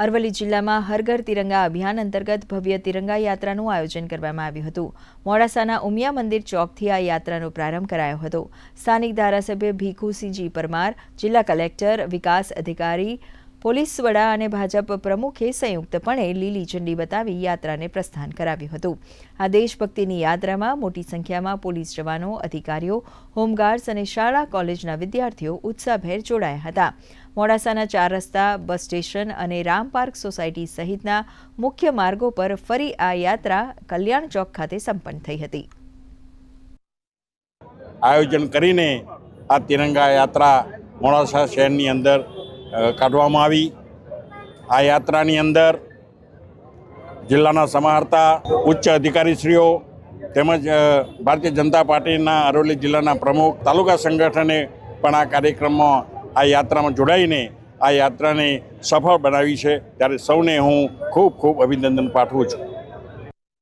અરવલ્લી જિલ્લામાં હર ઘર તિરંગા અભિયાન અંતર્ગત ભવ્ય તિરંગા યાત્રાનું આયોજન કરવામાં આવ્યું હતું। મોડાસાના ઉમિયા મંદિર ચોકથી આ યાત્રાનો પ્રારંભ કરાયો હતો। સ્થાનિક ધારાસભ્ય ભીખુસિંહજી પરમાર, જિલ્લા કલેક્ટર, વિકાસ અધિકારી, પોલીસ વડા અને ભાજપ પ્રમુખે સંયુક્તપણે લીલી ઝંડી બતાવી યાત્રાને પ્રસ્થાન કરાવ્યું હતું। આ દેશભક્તિની યાત્રામાં મોટી સંખ્યામાં પોલીસ જવાનો, અધિકારીઓ, હોમગાર્ડ્સ અને શાળા કોલેજના વિદ્યાર્થીઓ ઉત્સાહભેર જોડાયા હતા। મોડાસાના 4 રસ્તા, બસ સ્ટેશન અને રામ પાર્ક સોસાયટી સહિતના મુખ્ય માર્ગો પર ફરી આ યાત્રા કલ્યાણ ચોક ખાતે સંપન્ન થઈ હતી। આયોજન કરીને આ તિરંગા યાત્રા મોડાસા શહેરની અંદર કાઢવામાં આવી। આ યાત્રાની અંદર જિલ્લાના સમાહર્તા, ઉચ્ચ અધિકારીશ્રીઓ તેમજ ભારતીય જનતા પાર્ટીના અરવલ્લી જિલ્લાના પ્રમુખ, તાલુકા સંગઠને પણ આ કાર્યક્રમમાં આ યાત્રામાં જોડાઈને આ યાત્રાને સફળ બનાવી છે, ત્યારે સૌને હું ખૂબ ખૂબ અભિનંદન પાઠવું છું।